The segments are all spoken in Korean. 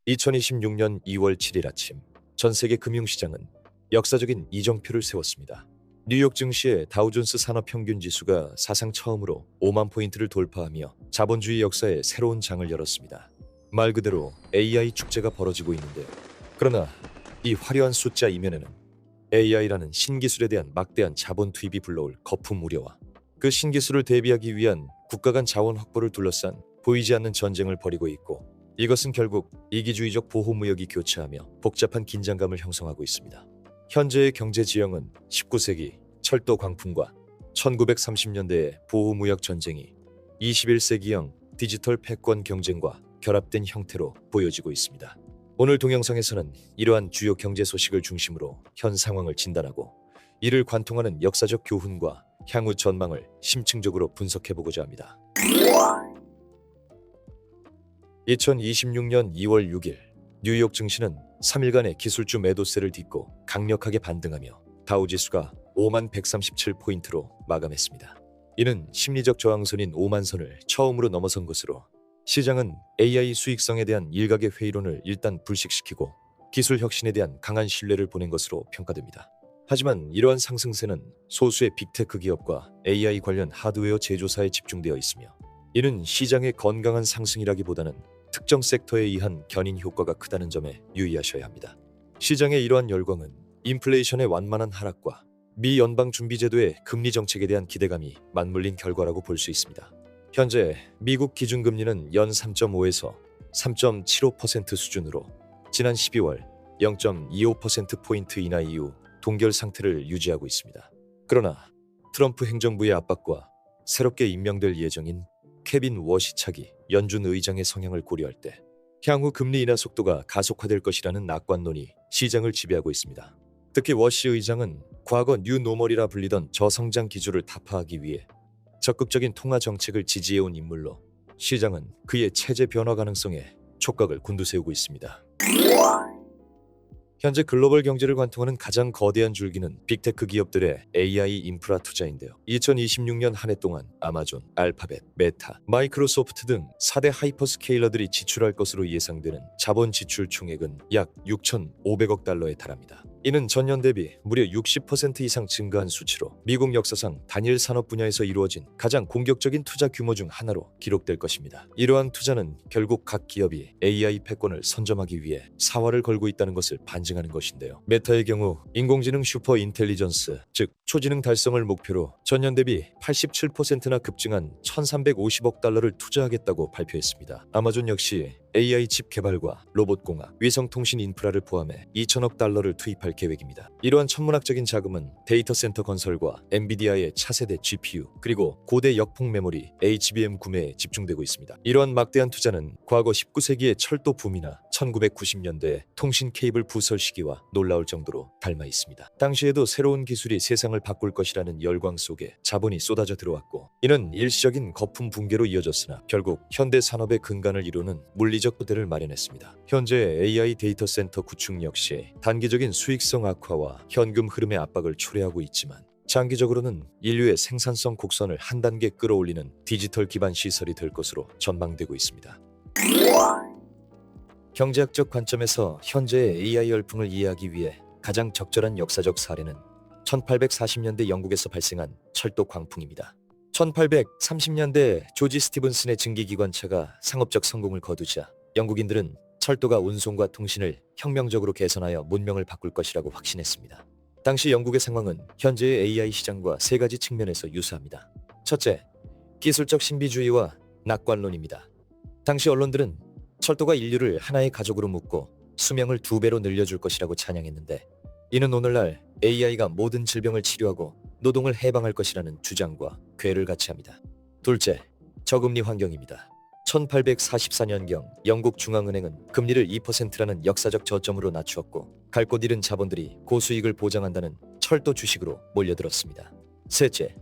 2026년 2월 7일 아침, 전 세계 금융시장은 역사적인 이정표를 세웠습니다. 뉴욕 증시의 다우존스 산업평균지수가 사상 처음으로 5만 포인트를 돌파하며 자본주의 역사에 새로운 장을 열었습니다. 말 그대로 AI 축제가 벌어지고 있는데요. 그러나 이 화려한 숫자 이면에는 AI라는 신기술에 대한 막대한 자본 투입이 불러올 거품 우려와 그 신기술을 대비하기 위한 국가 간 자원 확보를 둘러싼 보이지 않는 전쟁을 벌이고 있고, 이것은 결국 이기주의적 보호무역이 교차하며 복잡한 긴장감을 형성하고 있습니다. 현재의 경제 지형은 19세기 철도 광풍과 1930년대의 보호무역 전쟁이 21세기형 디지털 패권 경쟁과 결합된 형태로 보여지고 있습니다. 오늘 동영상에서는 이러한 주요 경제 소식을 중심으로 현 상황을 진단하고 이를 관통하는 역사적 교훈과 향후 전망을 심층적으로 분석해보고자 합니다. 2026년 2월 6일 뉴욕 증시는 3일간의 기술주 매도세를 딛고 강력하게 반등하며 다우지수가 5만 137포인트로 마감했습니다. 이는 심리적 저항선인 5만 선을 처음으로 넘어선 것으로 시장은 AI 수익성에 대한 일각의 회의론을 일단 불식시키고 기술 혁신에 대한 강한 신뢰를 보낸 것으로 평가됩니다. 하지만 이러한 상승세는 소수의 빅테크 기업과 AI 관련 하드웨어 제조사에 집중되어 있으며, 이는 시장의 건강한 상승이라기보다는 특정 섹터에 의한 견인 효과가 크다는 점에 유의하셔야 합니다. 시장의 이러한 열광은 인플레이션의 완만한 하락과 미 연방준비제도의 금리 정책에 대한 기대감이 맞물린 결과라고 볼 수 있습니다. 현재 미국 기준금리는 연 3.5에서 3.75% 수준으로 지난 12월 0.25%포인트 인하 이후 동결 상태를 유지하고 있습니다. 그러나 트럼프 행정부의 압박과 새롭게 임명될 예정인 케빈 워시 차기 연준 의장의 성향을 고려할 때 향후 금리 인하 속도가 가속화될 것이라는 낙관론이 시장을 지배하고 있습니다. 특히 워시 의장은 과거 뉴노멀이라 불리던 저성장 기조를 타파하기 위해 적극적인 통화 정책을 지지해온 인물로 시장은 그의 체제 변화 가능성에 촉각을 곤두세우고 있습니다. 현재 글로벌 경제를 관통하는 가장 거대한 줄기는 빅테크 기업들의 AI 인프라 투자인데요. 2026년 한 해 동안 아마존, 알파벳, 메타, 마이크로소프트 등 4대 하이퍼스케일러들이 지출할 것으로 예상되는 자본 지출 총액은 약 6,500억 달러에 달합니다. 이는 전년 대비 무려 60% 이상 증가한 수치로 미국 역사상 단일 산업 분야에서 이루어진 가장 공격적인 투자 규모 중 하나로 기록될 것입니다. 이러한 투자는 결국 각 기업이 AI 패권을 선점하기 위해 사활을 걸고 있다는 것을 반증하는 것인데요. 메타의 경우 인공지능 슈퍼 인텔리전스, 즉 초지능 달성을 목표로 전년 대비 87%나 급증한 1,350억 달러를 투자하겠다고 발표했습니다. 아마존 역시 AI 칩 개발과 로봇공학, 위성통신 인프라를 포함해 2천억 달러를 투입할 계획입니다. 이러한 천문학적인 자금은 데이터 센터 건설과 엔비디아의 차세대 GPU, 그리고 고대 역폭 메모리 HBM 구매에 집중되고 있습니다. 이러한 막대한 투자는 과거 19세기의 철도 붐이나 1990년대의 통신 케이블 부설 시기와 놀라울 정도로 닮아 있습니다. 당시에도 새로운 기술이 세상을 바꿀 것이라는 열광 속에 자본이 쏟아져 들어왔고, 이는 일시적인 거품 붕괴로 이어졌으나 결국 현대 산업의 근간을 이루는 물리적 토대를 마련했습니다. 현재 AI 데이터 센터 구축 역시 단기적인 수익성 악화와 현금 흐름의 압박을 초래하고 있지만, 장기적으로는 인류의 생산성 곡선을 한 단계 끌어올리는 디지털 기반 시설이 될 것으로 전망되고 있습니다. 경제학적 관점에서 현재의 AI 열풍을 이해하기 위해 가장 적절한 역사적 사례는 1840년대 영국에서 발생한 철도 광풍입니다. 1830년대 조지 스티븐슨의 증기기관차가 상업적 성공을 거두자 영국인들은 철도가 운송과 통신을 혁명적으로 개선하여 문명을 바꿀 것이라고 확신했습니다. 당시 영국의 상황은 현재의 AI 시장과 세 가지 측면에서 유사합니다. 첫째, 기술적 신비주의와 낙관론입니다. 당시 언론들은 철도가 인류를 하나의 가족으로 묶고 수명을 2배로 늘려줄 것이라고 찬양했는데, 이는 오늘날 AI가 모든 질병을 치료하고 노동을 해방할 것이라는 주장과 궤를 같이 합니다. 둘째, 저금리 환경입니다. 1844년경 영국 중앙은행은 금리를 2%라는 역사적 저점으로 낮추었고, 갈 곳 잃은 자본들이 고수익을 보장한다는 철도 주식으로 몰려들었습니다. 셋째,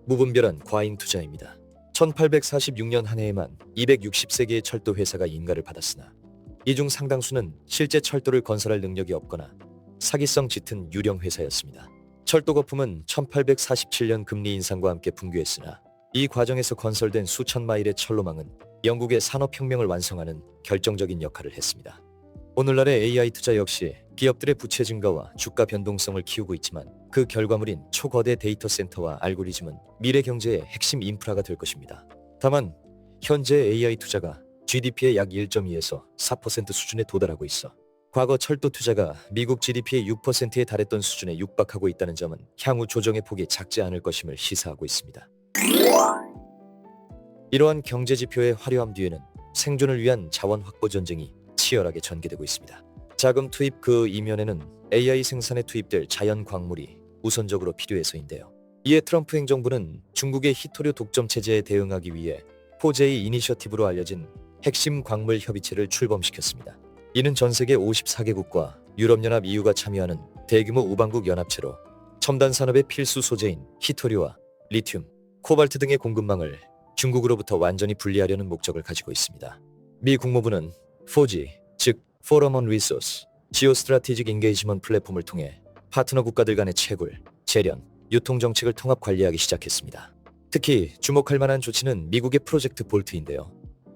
무분별한 과잉 투자입니다. 1846년 한 해에만 260세 개의 철도 회사가 인가를 받았으나 이 중 상당수는 실제 철도를 건설할 능력이 없거나 사기성 짙은 유령 회사였습니다. 철도 거품은 1847년 금리 인상과 함께 붕괴했으나 이 과정에서 건설된 수천 마일의 철로망은 영국의 산업혁명을 완성하는 결정적인 역할을 했습니다. 오늘날의 AI 투자 역시 기업들의 부채 증가와 주가 변동성을 키우고 있지만 그 결과물인 초거대 데이터 센터와 알고리즘은 미래 경제의 핵심 인프라가 될 것입니다. 다만 현재 AI 투자가 GDP의 약 1.2에서 4% 수준에 도달하고 있어 과거 철도 투자가 미국 GDP의 6%에 달했던 수준에 육박하고 있다는 점은 향후 조정의 폭이 작지 않을 것임을 시사하고 있습니다. 이러한 경제 지표의 화려함 뒤에는 생존을 위한 자원 확보 전쟁이 치열하게 전개되고 있습니다. 자금 투입 그 이면에는 AI 생산에 투입될 자연 광물이 우선적으로 필요해서인데요. 이에 트럼프 행정부는 중국의 히토류 독점 체제에 대응하기 위해 포제이 이니셔티브로 알려진 핵심 광물 협의체를 출범시켰습니다. 이는 전 세계 54개국과 유럽연합 EU가 참여하는 대규모 우방국 연합체로 첨단 산업의 필수 소재인 히토류와 리튬, 코발트 등의 공급망을 중국으로부터 완전히 분리하려는 목적을 가지고 있습니다. 미 국무부는 4G, 즉 Forum on Resource, Geostrategic Engagement 플랫폼을 통해 파트너 국가들 간의 채굴, 재련, 유통 정책을 통합 관리하기 시작했습니다. 특히 주목할 만한 조치는 미국의 프로젝트 볼트인데요.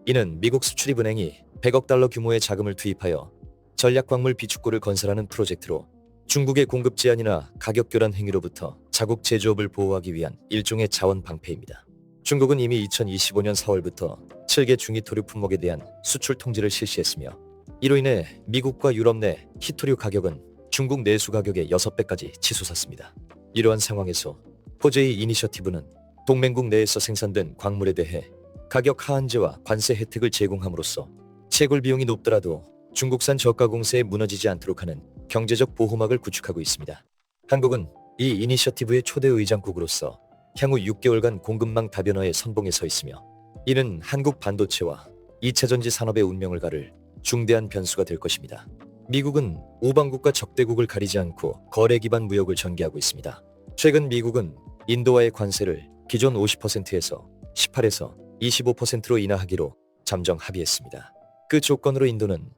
이는 미국 수출입은행이 100억 달러 규모의 자금을 투입하여 전략광물 비축고를 건설하는 프로젝트로 중국의 공급 제한이나 가격 교란 행위로부터 자국 제조업을 보호하기 위한 일종의 자원 방패입니다. 중국은 이미 2025년 4월부터 7개 중히토류 품목에 대한 수출 통제를 실시했으며 이로 인해 미국과 유럽 내 히토류 가격은 중국 내수 가격의 6배까지 치솟았습니다. 이러한 상황에서 포제이 이니셔티브는 동맹국 내에서 생산된 광물에 대해 가격 하한제와 관세 혜택을 제공함으로써 채굴 비용이 높더라도 중국산 저가 공세에 무너지지 않도록 하는 경제적 보호막을 구축하고 있습니다. 한국은 이 이니셔티브의 초대 의장국으로서 향후 6개월간 공급망 다변화의 선봉에 서 있으며 이는 한국 반도체와 2차 전지 산업의 운명을 가를 중대한 변수가 될 것입니다. 미국은 우방국과 적대국을 가리지 않고 거래 기반 무역을 전개하고 있습니다. 최근 미국은 인도와의 관세를 기존 50%에서 18에서 25%로 인하하기로 잠정 합의했습니다. 그 조건으로 인도는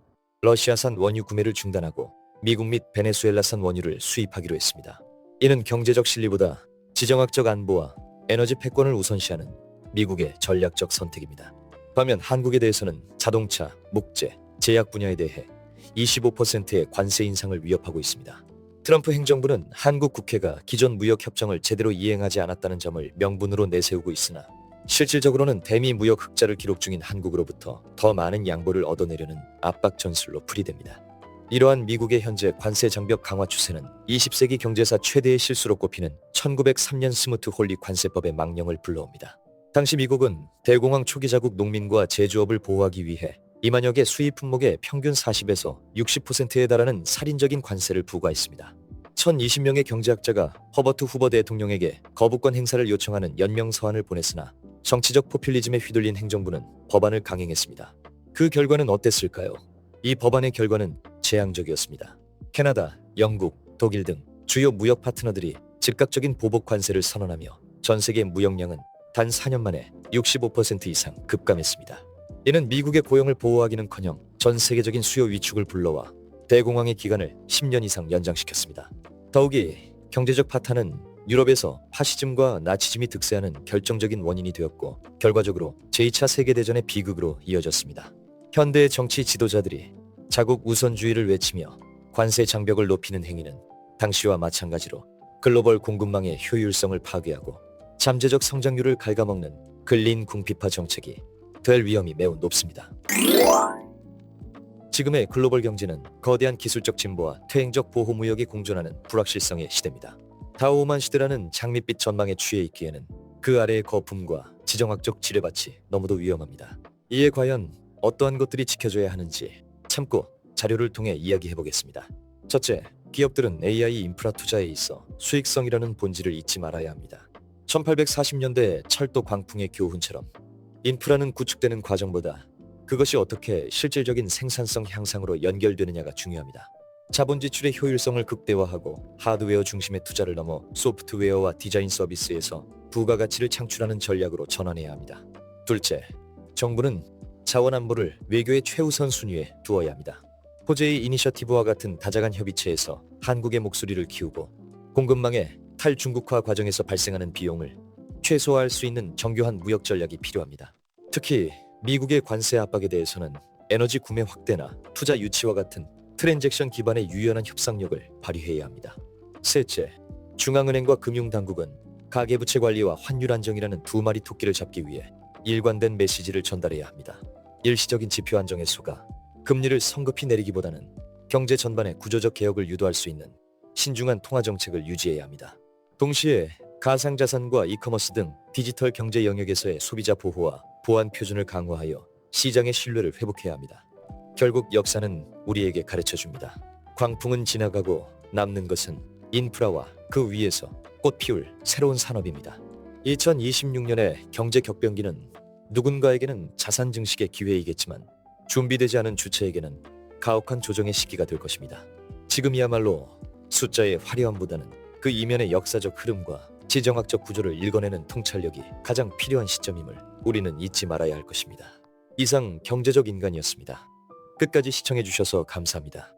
러시아산 원유 구매를 중단하고 미국 및 베네수엘라산 원유를 수입하기로 했습니다. 이는 경제적 실리보다 지정학적 안보와 에너지 패권을 우선시하는 미국의 전략적 선택입니다. 반면 한국에 대해서는 자동차, 목재, 제약 분야에 대해 25%의 관세 인상을 위협하고 있습니다. 트럼프 행정부는 한국 국회가 기존 무역 협정을 제대로 이행하지 않았다는 점을 명분으로 내세우고 있으나 실질적으로는 대미 무역 흑자를 기록 중인 한국으로부터 더 많은 양보를 얻어내려는 압박 전술로 풀이됩니다. 이러한 미국의 현재 관세 장벽 강화 추세는 20세기 경제사 최대의 실수로 꼽히는 1903년 스무트 홀리 관세법의 망령을 불러옵니다. 당시 미국은 대공황 초기 자국 농민과 제조업을 보호하기 위해 2만여 개 수입 품목에 평균 40에서 60%에 달하는 살인적인 관세를 부과했습니다. 1020명의 경제학자가 허버트 후버 대통령에게 거부권 행사를 요청하는 연명 서한을 보냈으나 정치적 포퓰리즘에 휘둘린 행정부는 법안을 강행했습니다. 그 결과는 어땠을까요? 이 법안의 결과는 재앙적이었습니다. 캐나다, 영국, 독일 등 주요 무역 파트너들이 즉각적인 보복 관세를 선언하며 전 세계 무역량은 단 4년 만에 65% 이상 급감했습니다. 이는 미국의 고용을 보호하기는커녕 전 세계적인 수요 위축을 불러와 대공황의 기간을 10년 이상 연장시켰습니다. 더욱이 경제적 파탄은 유럽에서 파시즘과 나치즘이 득세하는 결정적인 원인이 되었고 결과적으로 제2차 세계대전의 비극으로 이어졌습니다. 현대의 정치 지도자들이 자국 우선주의를 외치며 관세 장벽을 높이는 행위는 당시와 마찬가지로 글로벌 공급망의 효율성을 파괴하고 잠재적 성장률을 갉아먹는 근린 궁핍화 정책이 될 위험이 매우 높습니다. 지금의 글로벌 경제는 거대한 기술적 진보와 퇴행적 보호 무역이 공존하는 불확실성의 시대입니다. 다오만 시대라는 장밋빛 전망에 취해 있기에는 그 아래의 거품과 지정학적 지뢰밭이 너무도 위험합니다. 이에 과연 어떠한 것들이 지켜져야 하는지 참고 자료를 통해 이야기해보겠습니다. 첫째, 기업들은 AI 인프라 투자에 있어 수익성이라는 본질을 잊지 말아야 합니다. 1840년대 철도 광풍의 교훈처럼 인프라는 구축되는 과정보다 그것이 어떻게 실질적인 생산성 향상으로 연결되느냐가 중요합니다. 자본 지출의 효율성을 극대화하고 하드웨어 중심의 투자를 넘어 소프트웨어와 디자인 서비스에서 부가가치를 창출하는 전략으로 전환해야 합니다. 둘째, 정부는 자원 안보를 외교의 최우선 순위에 두어야 합니다. 포제이 이니셔티브와 같은 다자간 협의체에서 한국의 목소리를 키우고 공급망의 탈중국화 과정에서 발생하는 비용을 최소화할 수 있는 정교한 무역 전략이 필요합니다. 특히 미국의 관세 압박에 대해서는 에너지 구매 확대나 투자 유치와 같은 트랜잭션 기반의 유연한 협상력을 발휘해야 합니다. 셋째, 중앙은행과 금융당국은 가계부채 관리와 환율 안정이라는 두 마리 토끼를 잡기 위해 일관된 메시지를 전달해야 합니다. 일시적인 지표 안정에 속아 금리를 성급히 내리기보다는 경제 전반의 구조적 개혁을 유도할 수 있는 신중한 통화 정책을 유지해야 합니다. 동시에 가상자산과 이커머스 등 디지털 경제 영역에서의 소비자 보호와 보안 표준을 강화하여 시장의 신뢰를 회복해야 합니다. 결국 역사는 우리에게 가르쳐 줍니다. 광풍은 지나가고 남는 것은 인프라와 그 위에서 꽃 피울 새로운 산업입니다. 2026년의 경제 격변기는 누군가에게는 자산 증식의 기회이겠지만 준비되지 않은 주체에게는 가혹한 조정의 시기가 될 것입니다. 지금이야말로 숫자의 화려함보다는 그 이면의 역사적 흐름과 지정학적 구조를 읽어내는 통찰력이 가장 필요한 시점임을 우리는 잊지 말아야 할 것입니다. 이상 경제적 인간이었습니다. 끝까지 시청해주셔서 감사합니다.